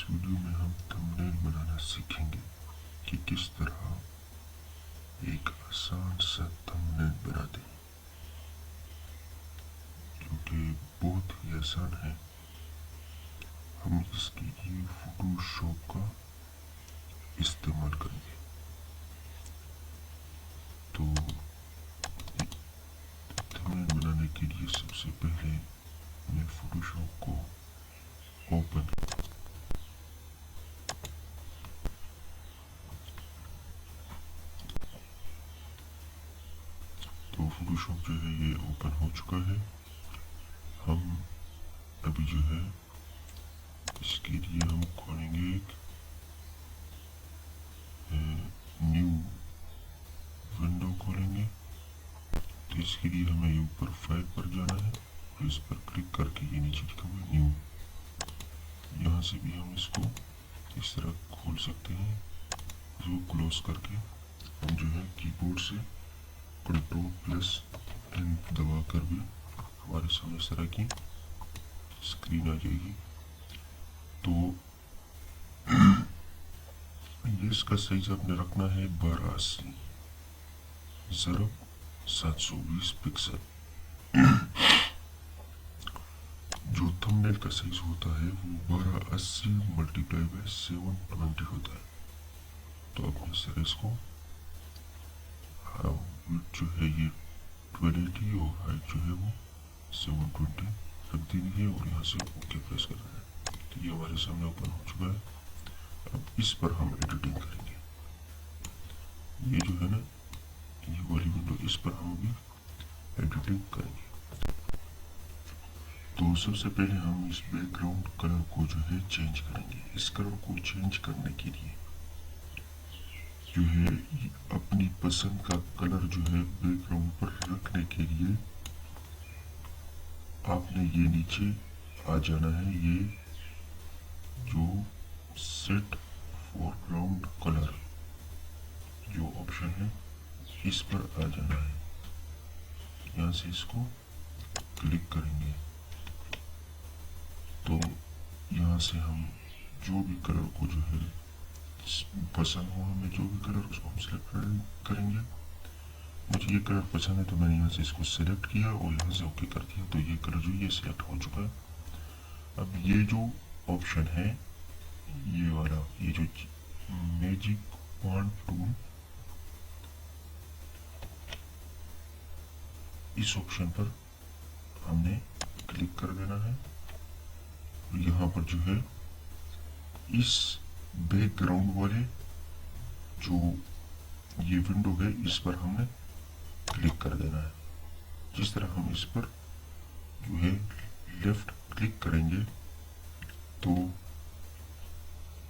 इस वीडियो में हम थंबनेल बनाना सीखेंगे कि किस तरह एक आसान सा थंबनेल बनाते हैं, जो कि बहुत ही आसान है। हम इसके लिए फोटोशॉप का इस्तेमाल करेंगे। तो थंबनेल बनाने के लिए सबसे पहले मैं फोटोशॉप को ओपन तो फोटोशॉप जो है ये ओपन हो चुका है। हम अभी जो है इसके लिए हम खोलेंगे एक न्यू विंडो खोलेंगे। तो इसके लिए हमें ऊपर फाइल पर जाना है और इस पर क्लिक करके ये नीचे लिखा हुआ न्यू, यहाँ से भी हम इसको इस तरह खोल सकते हैं। इसको क्लोज करके हम जो है कीबोर्ड से Ctrl+N दबा कर भी हमारे सामने इस तरह की स्क्रीन आ जाएगी। तो ये इसका साइज आपने रखना है 1280 × 720 पिक्सल। जो थंबनेल का साइज होता है वो 1280 × 720 होता है। तो अब सर इसको जो है ये 1280 और हाइट जो है वो 720 रख देनी है और यहाँ से ओके प्रेस करना है। तो ये हमारे सामने ओपन हो चुका है। अब इस पर हम एडिटिंग करेंगे। ये जो है ना, ये वाली विंडो, इस पर हम भी एडिटिंग करेंगे। तो सबसे पहले हम इस बैकग्राउंड कलर को जो है चेंज करेंगे। इस कलर को चेंज करने के लिए जो है अपनी पसंद का कलर जो है बैकग्राउंड पर रखने के लिए आपने ये नीचे आ जाना है। ये जो सेट फोरग्राउंड कलर जो ऑप्शन है इस पर आ जाना है। यहाँ से इसको क्लिक करेंगे तो यहाँ से हम जो भी कलर को जो है पसंद हो, हमें जो भी कलर उसको हम सिलेक्ट करेंगे। मुझे ये कलर पसंद है तो मैंने यहाँ से इसको सिलेक्ट किया और यहाँ से ओके कर दिया। तो ये कलर जो ये सिलेक्ट हो चुका है। अब ये जो ऑप्शन है ये वाला, ये जो मैजिक वॉन्ड टूल, इस ऑप्शन पर हमने क्लिक कर देना है। यहाँ पर जो है इस बैकग्राउंड वाले जो ये विंडो है इस पर हमने क्लिक कर देना है। जिस तरह हम इस पर जो है लेफ्ट क्लिक करेंगे तो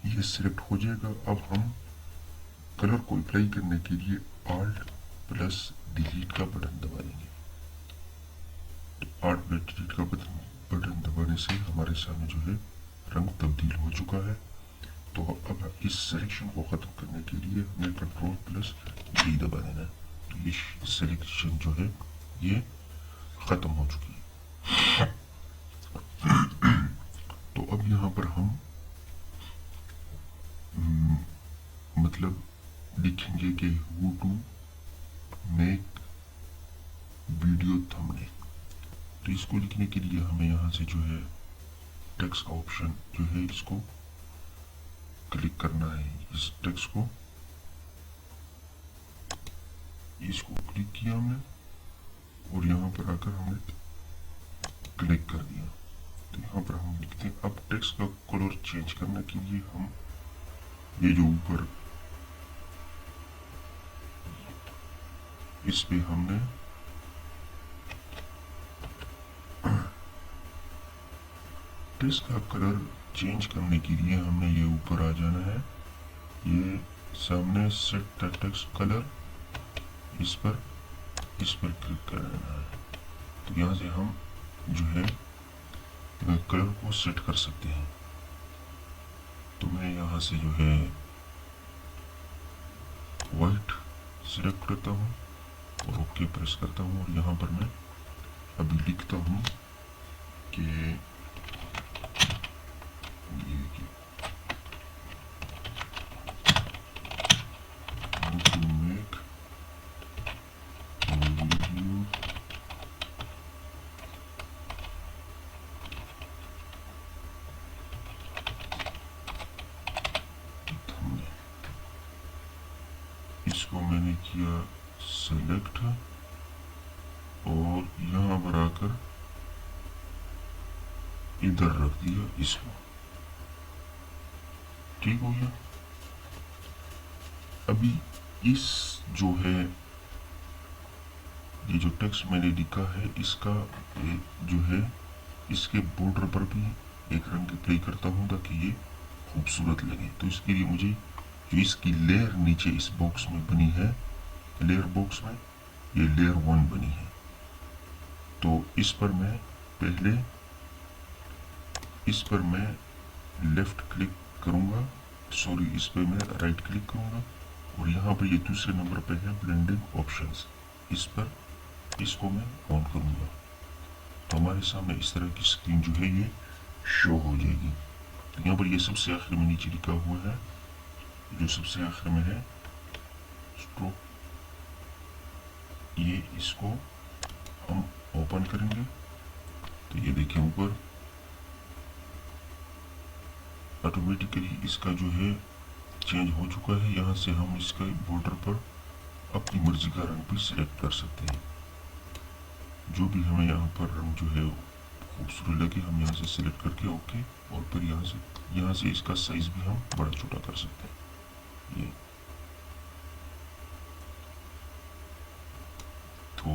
ये सिलेक्ट हो जाएगा। अब हम कलर को अप्लाई करने के लिए Alt+Delete का बटन दबा देंगे। तो Alt+Delete का बटन दबाने से हमारे सामने जो है रंग तब्दील हो चुका है। तो अब इस सिलेक्शन को ख़त्म करने के लिए हमें Ctrl+D दबा देना है। तो ये सिलेक्शन जो है ये ख़त्म हो चुकी है। तो अब यहाँ पर हम मतलब लिखेंगे कि how to make video thumbnail. तो इसको लिखने के लिए हमें यहाँ से जो है टेक्स्ट का ऑप्शन जो है इसको क्लिक करना है। इस टेक्स्ट को इसको क्लिक किया हमने और यहाँ पर आकर हमने क्लिक कर दिया। तो यहाँ पर हम लिखते हैं। अब टेक्स्ट का कलर चेंज करने के लिए हम ये जो ऊपर इस पे हमने टेक्स्ट का कलर चेंज करने के लिए हमने ये ऊपर आ जाना है। ये सामने सेट द टेक्स्ट कलर, इस पर क्लिक कर देना है। तो यहाँ से हम जो है कलर को सेट कर सकते हैं। तो मैं यहाँ से जो है वाइट सिलेक्ट करता हूँ और ओके प्रेस करता हूँ। और यहाँ पर मैं अभी लिखता हूँ कि किया सेलेक्ट और यहाँ पर आकर इधर रख दिया इसको। ठीक हो गया। अभी इस जो है ये जो टेक्स्ट मैंने लिखा है इसका जो है इसके बॉर्डर पर भी एक रंग अप्लाई करता हूँ ताकि ये खूबसूरत लगे। तो इसके लिए मुझे जो इसकी लेयर नीचे इस बॉक्स में बनी है, लेयर बॉक्स में ये लेयर 1 बनी है, तो इस पर मैं पहले इस पर मैं लेफ्ट क्लिक करूँगा, सॉरी इस पर मैं राइट क्लिक करूँगा और यहाँ पर ये दूसरे नंबर पे है ब्लेंडिंग ऑप्शंस, इस पर इसको मैं ऑन करूँगा तो हमारे सामने इस तरह की स्क्रीन जो है ये शो हो जाएगी। तो यहाँ पर ये सबसे आखिर में नीचे लिखा हुआ है, जो सबसे आखिर में है स्ट्रोक, ये इसको हम ओपन करेंगे तो ये देखिए ऊपर ऑटोमेटिकली इसका जो है चेंज हो चुका है। यहाँ से हम इसका बॉर्डर पर अपनी मर्जी का रंग भी सिलेक्ट कर सकते हैं, जो भी हमें यहाँ पर रंग जो है खूबसूरत लगे हम यहाँ से सिलेक्ट करके ओके, और फिर यहाँ से इसका साइज भी हम बड़ा छोटा कर सकते हैं ये। तो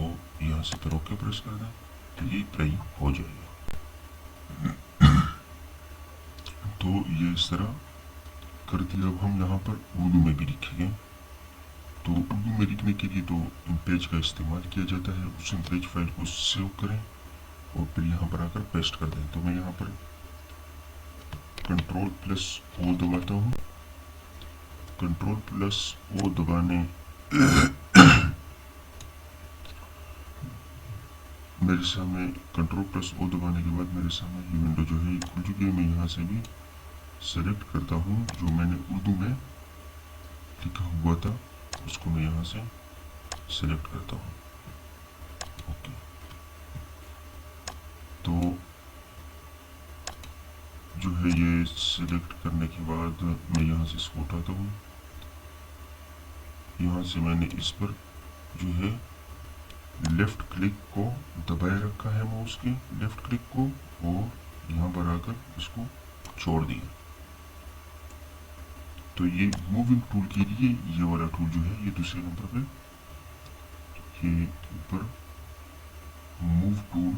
यहाँ से फिर ओके प्रेस कर दें तो ये अप्लाई हो जाएगा। तो ये इस तरह कर दिया। अब हम यहाँ पर उर्दू में भी लिखेंगे, तो उर्दू में लिखने के लिए तो पेज का इस्तेमाल किया जाता है। उस पेज फाइल को सेव करें और फिर यहाँ पर आकर पेस्ट कर दें। तो मैं यहाँ पर Ctrl+O दबाता हूँ। Ctrl+O दबाने मेरे सामने Ctrl+O दबाने के बाद मेरे सामने ये विंडो जो है खुल चुकी है। मैं यहाँ से भी सेलेक्ट करता हूँ जो मैंने उर्दू में लिखा हुआ था, उसको मैं यहाँ से सेलेक्ट करता हूँ ओके। तो जो है ये सेलेक्ट करने के बाद मैं यहाँ से इसको उठाता हूँ। यहाँ से मैंने इस पर जो है लेफ्ट क्लिक को दबाए रखा है, माउस के लेफ्ट क्लिक को, और यहाँ पर आकर इसको छोड़ दिया। तो ये मूविंग टूल के लिए ये वाला टूल जो है ये दूसरे नंबर पे, ये ऊपर मूव टूल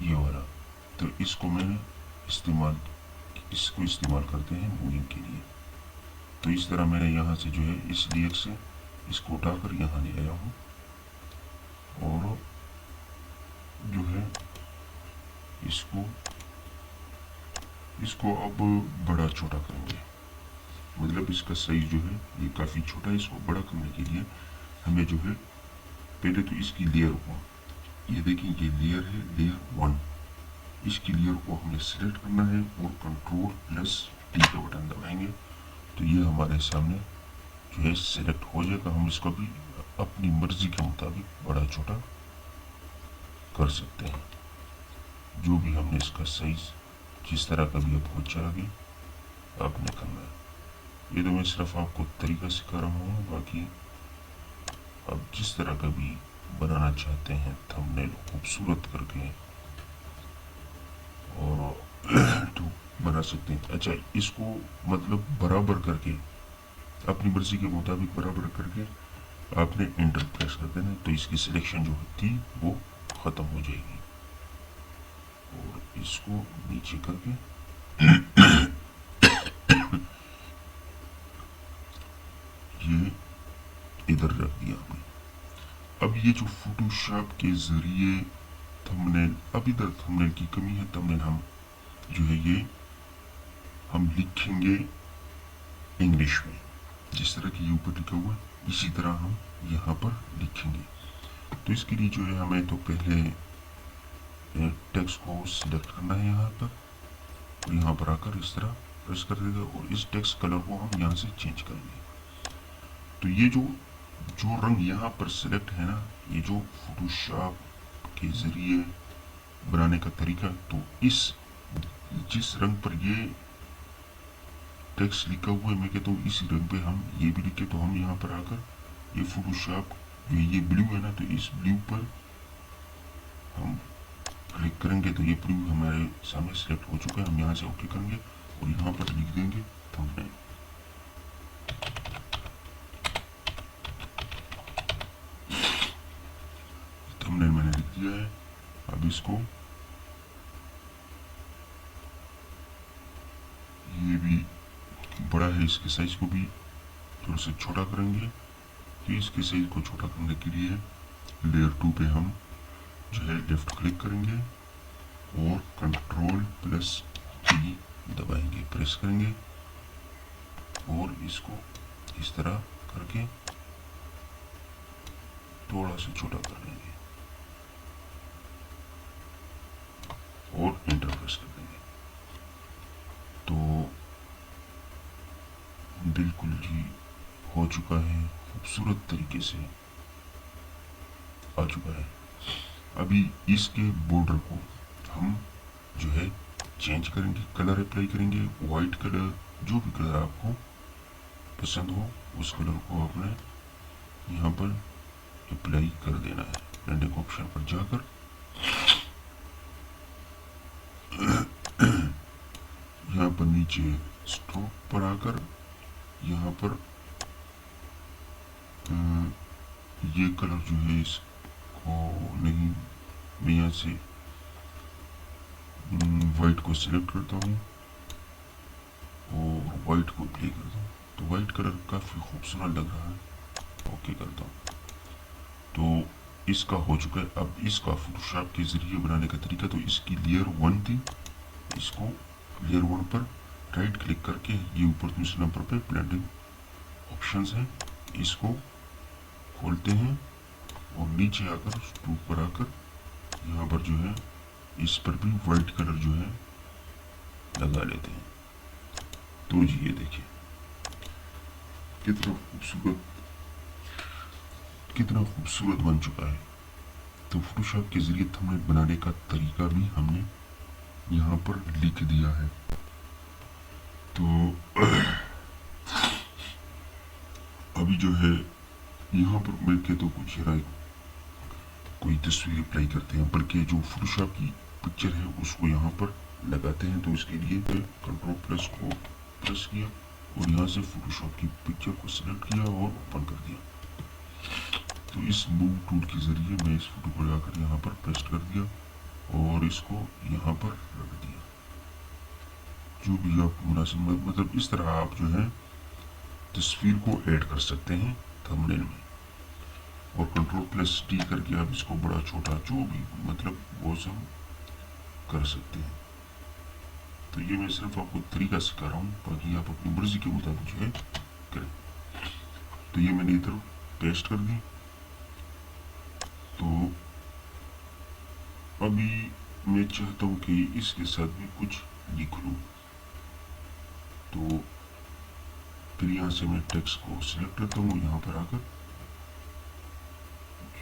ये वाला, तो इसको मैंने इसको इस्तेमाल करते हैं मूविंग के लिए। तो इस तरह मैंने यहाँ से जो है इस लेयर से इसको उठाकर यहाँ ले आया हूँ और जो है इसको अब बड़ा छोटा करेंगे, मतलब इसका साइज जो है ये काफ़ी छोटा है। इसको बड़ा करने के लिए हमें जो है पहले तो इसकी लेयर को, ये देखें ये लेयर है लेयर 1, इसकी लेयर को हमें सिलेक्ट करना है और Ctrl+T का बटन दबाएंगे तो ये हमारे सामने जो है सिलेक्ट हो जाएगा। हम इसको भी अपनी मर्जी के मुताबिक बड़ा छोटा कर सकते हैं, जो भी हमने इसका साइज जिस तरह का भी आपको अच्छा लगे आपने करना है। ये तो मैं सिर्फ आपको तरीका सिखा रहा हूँ, बाकी आप जिस तरह का भी बनाना चाहते हैं थंबनेल खूबसूरत करके और तो बना सकते हैं। अच्छा, इसको मतलब बराबर करके अपनी मर्जी के मुताबिक बराबर करके आपने एंटर प्रेस कर देना, तो इसकी सिलेक्शन जो थी वो ख़त्म हो जाएगी। और इसको नीचे करके ये इधर रख दिया हमने। अब ये जो फोटोशॉप के ज़रिए थंबनेल, अब इधर थंबनेल की कमी है, थंबनेल हम जो है ये हम लिखेंगे इंग्लिश में, जिस तरह की ऊपर लिखा हुआ है इसी तरह हम यहाँ पर लिखेंगे। तो इसके लिए जो है हमें तो पहले टेक्स्ट को सिलेक्ट करना है यहाँ पर, और यहाँ पर आकर इस तरह प्रेस कर देगा और इस टेक्स्ट कलर को हम यहाँ से चेंज करेंगे। तो ये जो रंग यहाँ पर सिलेक्ट है ना, ये जो फोटोशॉप के ज़रिए बनाने का तरीका, तो इस जिस रंग पर ये टेक्स्ट लिखा हुआ है, मैं कहता हूँ इस रंग पे हम ये भी लिखे, तो हम यहाँ पर आकर ये फोटोशॉप ये ब्लू है ना, तो इस ब्लू पर हम क्लिक करेंगे तो ये ब्लू हमारे सामने सेलेक्ट हो चुका है। हम यहाँ से ओके करेंगे और यहाँ पर लिख देंगे थंबनेल। थंबनेल मैंने लिख दिया है। अब इसको ये भी बड़ा है, इसके साइज को भी थोड़ा सा छोटा करेंगे। तो इसके साइज को छोटा करने के लिए लेयर 2 पे हम जो है लेफ्ट क्लिक करेंगे और Ctrl+T दबाएंगे, प्रेस करेंगे और इसको इस तरह करके थोड़ा सा छोटा कर देंगे और एंटर प्रेस कर देंगे। तो बिल्कुल जी हो चुका है, खूबसूरत तरीके से आ चुका है। अभी इसके बॉर्डर को हम जो है चेंज करेंगे, कलर अप्लाई करेंगे, वाइट कलर, जो भी कलर आपको पसंद हो उस कलर को आपने यहाँ पर अप्लाई कर देना है। ब्लेंडिंग ऑप्शन पर जाकर यहाँ पर नीचे स्ट्रोक पर आकर यहाँ पर ये कलर जो है इसको नहीं, मैं यहाँ से वाइट को सिलेक्ट करता हूँ और वाइट को अप्लाई करता हूँ। तो वाइट कलर काफ़ी खूबसूरत लग रहा है। ओके करता हूँ। तो इसका हो चुका है। अब इसका फोटोशॉप के ज़रिए बनाने का तरीका, तो इसकी लेयर 1 थी, इसको लेयर 1 पर राइट क्लिक करके ये ऊपर दूसरे नंबर पे ब्लेंडिंग ऑप्शंस है, इसको खोलते हैं और नीचे आकर स्ट्रोक पर आकर यहाँ पर जो है इस पर भी वाइट कलर जो है लगा लेते हैं। तो जी ये देखिए कितना खूबसूरत बन चुका है। तो फोटोशॉप के जरिए थंबनेल बनाने का तरीका भी हमने यहाँ पर लिख दिया है। तो अभी जो है यहाँ पर मिलके तो कुछ कोई तस्वीर अप्लाई करते हैं, बल्कि जो फोटोशॉप की पिक्चर है उसको यहाँ पर लगाते हैं। तो इसके लिए Ctrl+ को प्रेस किया और यहाँ से फोटोशॉप की पिक्चर को सिलेक्ट किया और ओपन कर दिया। तो इस मूव टूल के जरिए मैं इस फोटो को जाकर यहाँ पर पेस्ट कर दिया और इसको यहाँ पर रख दिया। जो भी आप मुनासिब, मतलब इस तरह आप जो है तस्वीर को ऐड कर सकते हैं थंबनेल में। और Ctrl+T करके आप इसको बड़ा छोटा जो भी मतलब वो सब कर सकते हैं। तो ये मैं सिर्फ आपको तरीका सिखा रहा हूँ, बाकी आप अपनी मर्जी के मुताबिक जो है करें। तो ये मैंने इधर पेस्ट कर दी। तो अभी मैं चाहता हूँ कि इसके साथ भी कुछ लिख लूँ। तो फिर यहाँ से मैं टेक्स्ट को सिलेक्ट करता हूँ, यहाँ पर आकर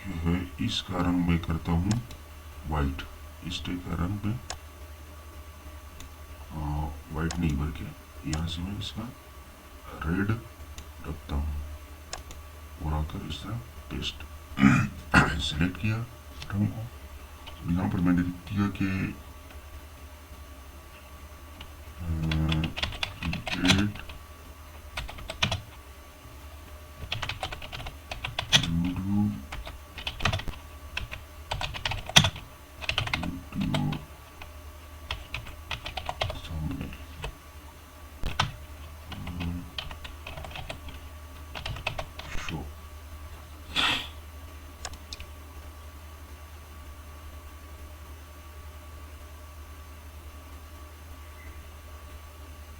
जो है इसका रंग मैं करता हूँ वाइट। इस टाइप का रंग में वाइट नहीं बल्कि यहाँ से मैं इसका रेड रखता हूँ और आकर इस तरह पेस्ट सिलेक्ट किया रंग को। और यहाँ पर मैंने लिख दिया कि क्रिकेट वीडियो थंबनेल शो।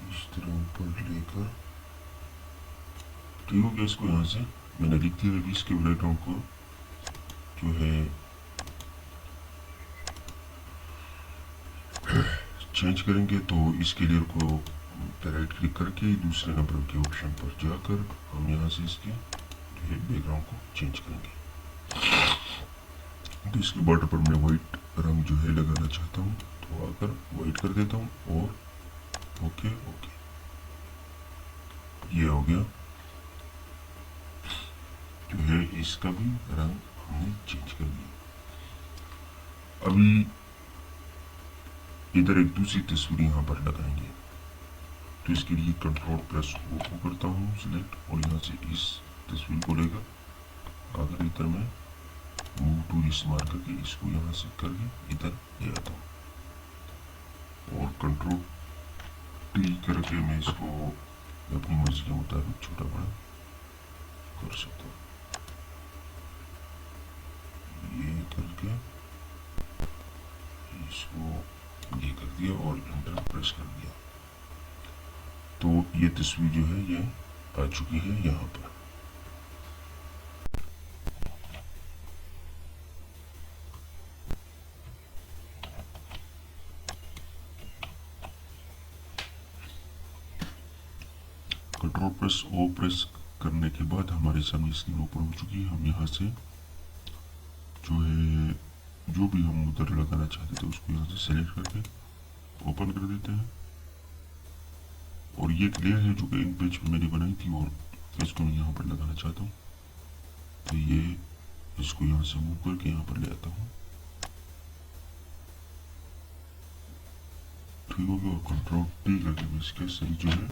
इस तरह ऊपर लेकर ठीक हो गया। इसको यहाँ से मैंने लिख दिया। अभी इसके बैकग्राउंड को जो है चेंज करेंगे। तो इसके लेयर को राइट क्लिक करके दूसरे नंबर के ऑप्शन पर जाकर हम यहाँ से इसके जो है बैकग्राउंड को चेंज करेंगे। तो इसके बॉर्डर पर मैं वाइट रंग जो है लगाना चाहता हूँ, तो आकर वाइट कर देता हूँ और ओके ओके। ये हो गया। जो है इसका भी रंग हमने चेंज कर दिया। अभी इधर एक दूसरी तस्वीर यहाँ पर लगाएंगे। तो इसके लिए कंट्रोल प्लस ओ को करता हूँ सिलेक्ट, और यहाँ से इस तस्वीर को लेकर आकर इधर मैं मूव टूल इस्तेमाल करके इसको यहाँ से करके इधर ले आता हूँ, और कंट्रोल टी करके मैं इसको अपनी मर्जी के मुताबिक छोटा बड़ा कर सकता हूँ। ये करके इसको ये कर दिया और एंटर प्रेस कर दिया। तो ये तस्वीर जो है ये आ चुकी है यहाँ पर। कंट्रोल प्लस ओ प्रेस करने के बाद हमारे सामने स्क्रीन ओपन हो चुकी है। हम यहाँ से जो है जो भी हम उधर लगाना चाहते थे उसको यहाँ से सेलेक्ट करके ओपन कर देते हैं। और ये लेयर है जो कि इन पेज पे मैंने बनाई थी और इसको मैं यहाँ पर लगाना चाहता हूँ। तो ये इसको यहाँ से मूव करके यहाँ पर ले आता हूँ। ठीक हो गया। और कंट्रोल टी करके मैं इसके सही जो है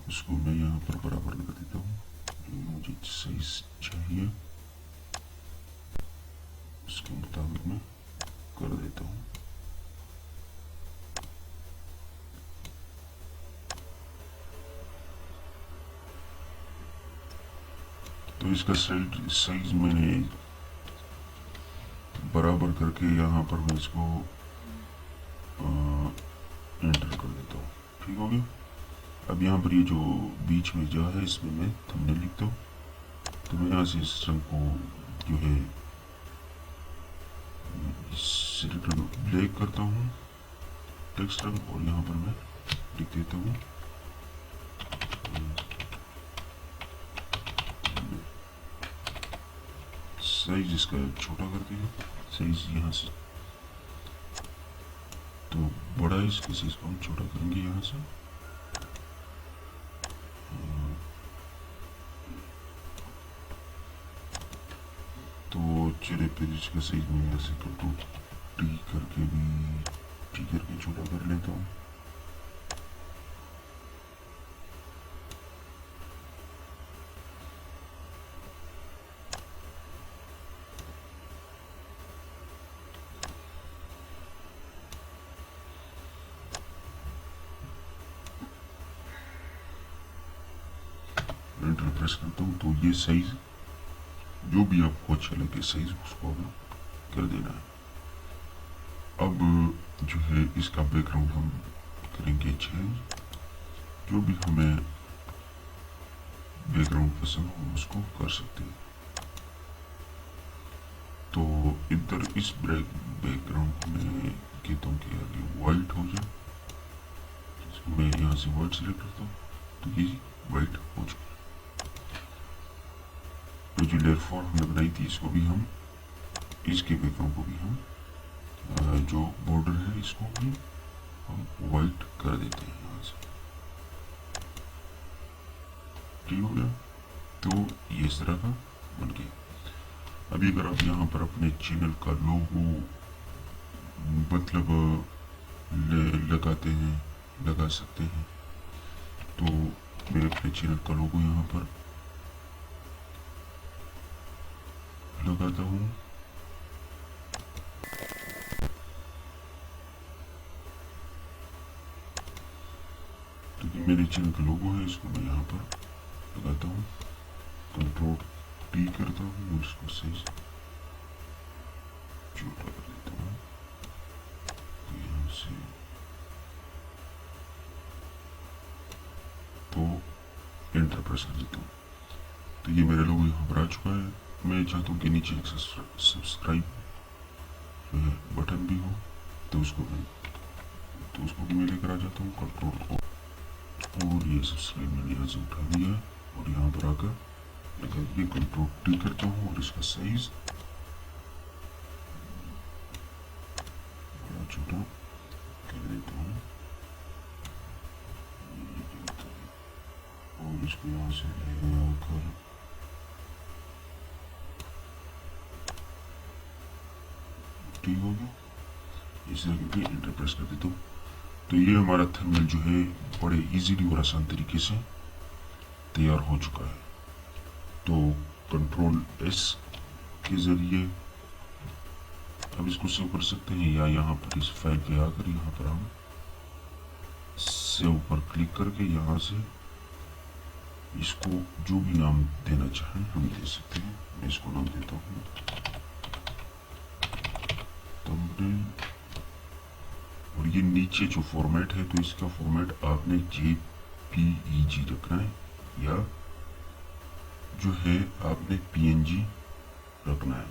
उसको मैं यहाँ पर बराबर कर देता हूँ। मुझे साइज चाहिए उसके मुताबिक मैं कर देता हूँ। तो इसका साइज मैंने बराबर करके यहाँ पर मैं इसको एंटर कर देता हूँ। ठीक हो गया। अब यहाँ पर ये जो बीच में जगह है इसमें मैं थंबनेल लिखता हूँ। तो मैं यहाँ से इस रंग को जो है ब्लैक करता हूँ टेक्स्ट रंग, और यहाँ पर मैं लिख देता हूँ साइज इसका छोटा कर दिया। साइज यहाँ से तो बड़ा है, इसके साइज को हम छोटा करेंगे यहाँ से। तो चलिए फिर इसका साइज में यहाँ से कंट्रोल टी करके भी टी करके छोटा कर लेता हूँ। एंटर प्रेस करता हूँ। तो ये साइज जो भी आपको अच्छा लगे साइज उसको अब कर देना है। अब जो है इसका बैकग्राउंड हम करेंगे चेंज। जो भी हमें बैकग्राउंड पसंद हो उसको कर सकते हैं। तो इधर इस बैकग्राउंड को मैं कहता हूँ कि आगे वाइट हो जाए। मैं यहाँ से वाइट सिलेक्ट करता हूँ तो ये वाइट हो चुका। तो जो लेयर 4 हमने बनाई थी इसको भी हम इसके बैकग्राउंड को भी हम जो बॉर्डर है इसको भी हम वाइट कर देते हैं यहाँ से। ठीक हो गया। तो ये इस तरह का बन गया। अभी अगर आप यहाँ पर अपने चैनल का लोगो मतलब लगाते हैं लगा सकते हैं। तो मैं अपने चैनल का लोगो यहाँ पर लगाता हूँ। तो ये मेरे चैनल का लोगो है, इसको मैं यहाँ पर लगाता हूँ। कंट्रोल टी करता हूँ और इसको साइज छोटा कर देता हूँ। तो यहाँ से तो एंटर प्रेस कर देता हूँ। तो ये मेरा लोगो यहाँ पर आ चुका है। मैं चाहता हूँ कि नीचे एक सब्सक्राइब बटन भी हो, तो उसको भी मैं लेकर आ जाता हूँ। कंट्रोल और ये सब्सक्राइब मैंने यहाँ से उठा दिया और यहाँ पर आकर ये कंट्रोल टी करता हूँ और इसका साइज बड़ा छोटा कर देता हूँ। इसको यहाँ से ले आकर ठीक हो गया। इस तरह के एंटर प्रेस कर देता हूँ। तो ये हमारा थंबनेल जो है बड़े इजीली और आसान तरीके से तैयार हो चुका है। तो कंट्रोल एस के जरिए अब इसको सेव कर सकते हैं, या यहाँ पर इस फाइल पे आकर यहाँ पर हम सेव पर क्लिक करके यहाँ से इसको जो भी नाम देना चाहें हम दे सकते हैं। मैं इसको नाम देता हूँ थंबनेल। और ये नीचे जो फॉर्मेट है, तो इसका फॉर्मेट आपने JPEG रखना है, या जो है आपने PNG रखना है।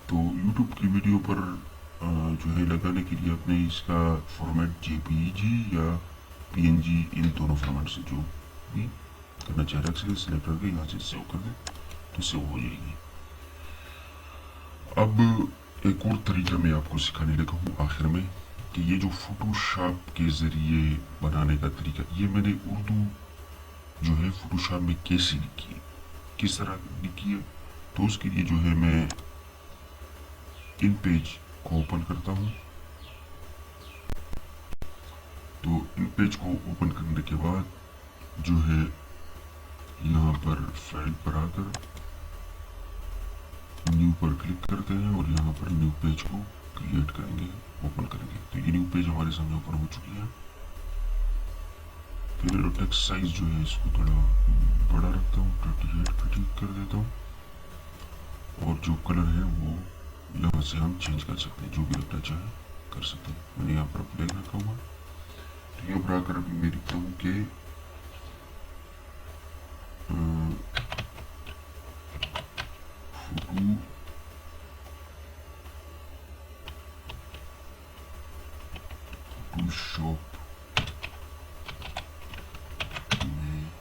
तो YouTube की वीडियो पर जो है लगाने के लिए आपने इसका फॉर्मेट JPEG या PNG इन दोनों फॉर्मेट से जो भी करना चाह रहे हैं सिलेक्ट करके यहाँ से सेव कर दें तो सेव हो जाएगी। अब एक और तरीका मैं आपको सिखाने लगा हूँ आखिर में, कि ये जो फोटोशॉप के ज़रिए बनाने का तरीका, ये मैंने उर्दू जो है फोटोशॉप में कैसे लिखी है, किस तरह लिखी है। तो उसके लिए जो है मैं इन पेज को ओपन करता हूँ। तो इन पेज को ओपन करने के बाद जो है यहाँ पर फाइल पर आकर न्यू पर क्लिक करते हैं और यहाँ पर न्यू पेज को क्रिएट करेंगे, ओपन करेंगे। तो ये न्यू पेज हमारे सामने ओपन हो चुकी है। फिर टेक्स्ट साइज जो है इसको थोड़ा बड़ा रखता हूँ, 28 पे ठीक कर देता हूँ। और जो कलर है वो यहाँ से हम चेंज कर सकते हैं, जो भी रखना चाहे कर सकते हैं। मैंने यहाँ पर ब्लैक रखा हुआ। तो यहाँ पर आकर अभी मैं लिखता हूँ कि फोटोशॉप में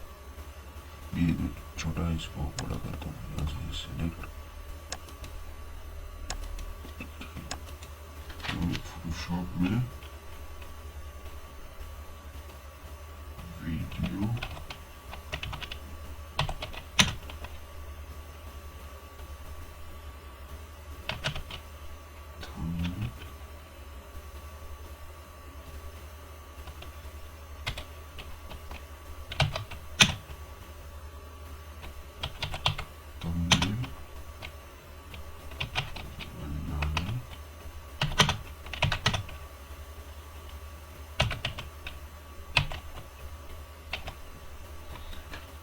ये जो छोटा है इसको बड़ा करता हूँ, यहाँ से सिलेक्ट। फोटोशॉप में वीडियो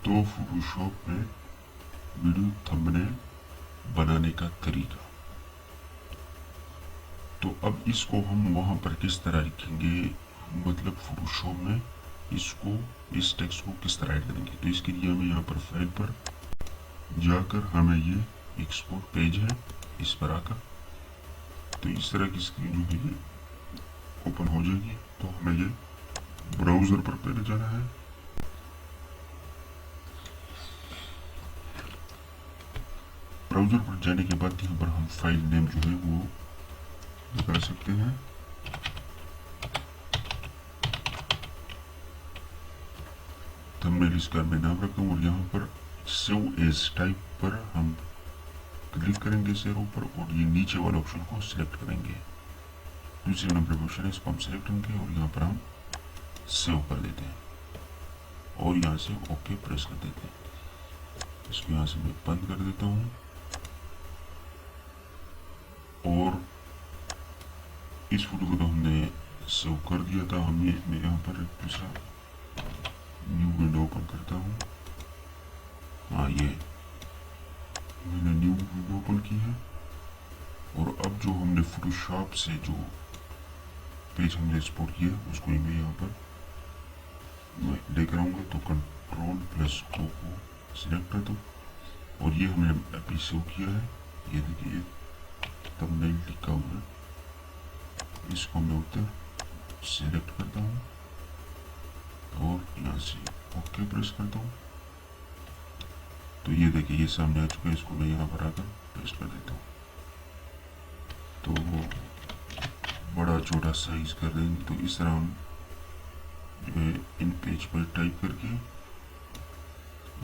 तो फोटोशॉप में वीडियो थंबनेल बनाने का तरीका। तो अब इसको हम वहाँ पर किस तरह लिखेंगे, मतलब फोटोशॉप में इसको, इस टेक्स्ट को किस तरह ऐड करेंगे। तो इसके लिए हमें यहाँ पर फाइल पर जाकर हमें ये एक्सपोर्ट पेज है इस पर आकर, तो इस तरह की स्क्रीन जो है ओपन हो जाएगी। तो हमें ये ब्राउज़र पर पहले जाना है। ब्राउज़र पर जाने के बाद यहाँ पर हम फाइल नेम जो है वो लगा सकते हैं। थंबनेल इसका मैं नाम रखता हूँ और यहाँ पर सेव एज टाइप पर हम क्लिक करेंगे सेव पर, और ये नीचे वाले ऑप्शन को सिलेक्ट करेंगे। दूसरे नंबर पर ऑप्शन है, इसको हम सिलेक्ट करेंगे और यहाँ पर हम सेव कर देते हैं और यहाँ से ओके प्रेस कर देते हैं। इसको यहाँ से मैं बंद कर देता हूँ और इस फोटो को तो हमने सेव कर दिया था। मैं यहाँ पर एक दूसरा न्यू विंडो ओपन करता हूँ। हाँ, ये मैंने न्यू विंडो ओपन की है। और अब जो हमने फोटोशॉप से जो पेज हमने एक्सपोर्ट किया उसको मैं यहाँ पर मैं लेकर आऊँगा। तो Ctrl+O को सिलेक्ट कर दो और ये हमने अभी सेव किया है। ये देखिए थंबनेल लिखा हुआ है, इसको मैं उधर सिलेक्ट करता हूँ और यहाँ से ओके प्रेस करता हूँ। तो ये देखिए ये सामने आ चुका है। इसको मैं यहाँ पर आकर पेस्ट कर देता हूँ। तो बड़ा छोटा साइज कर देंगे। तो इस तरह हम जो है इन पेज पर टाइप करके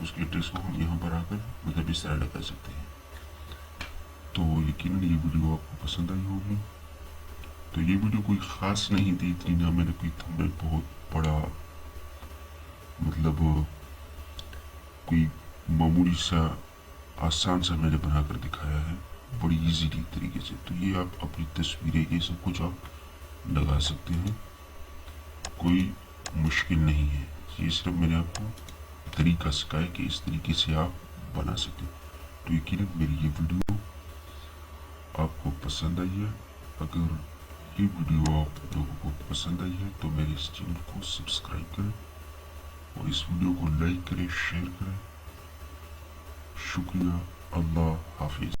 उसके टेक्स्ट को हम यहाँ पर आकर मतलब इस तरह लगा सकते हैं। तो यकीनन ये वीडियो आपको पसंद आई होगी। तो ये वीडियो कोई ख़ास नहीं थी, इतनी ना मैंने कोई थंबनेल बहुत बड़ा मतलब कोई मामूली सा आसान सा मैंने बनाकर दिखाया है बड़ी इजीली तरीके से। तो ये आप अपनी तस्वीरें ये सब कुछ आप लगा सकते हैं, कोई मुश्किल नहीं है। ये सिर्फ मैंने आपको तरीका सिखाया कि इस तरीके से आप बना सकें। तो यकीनन मेरी ये वीडियो आपको पसंद आई है। अगर ये वीडियो आप लोगों को पसंद आई है तो मेरे इस चैनल को सब्सक्राइब करें और इस वीडियो को लाइक करें, शेयर करें। शुक्रिया। अल्लाह हाफिज।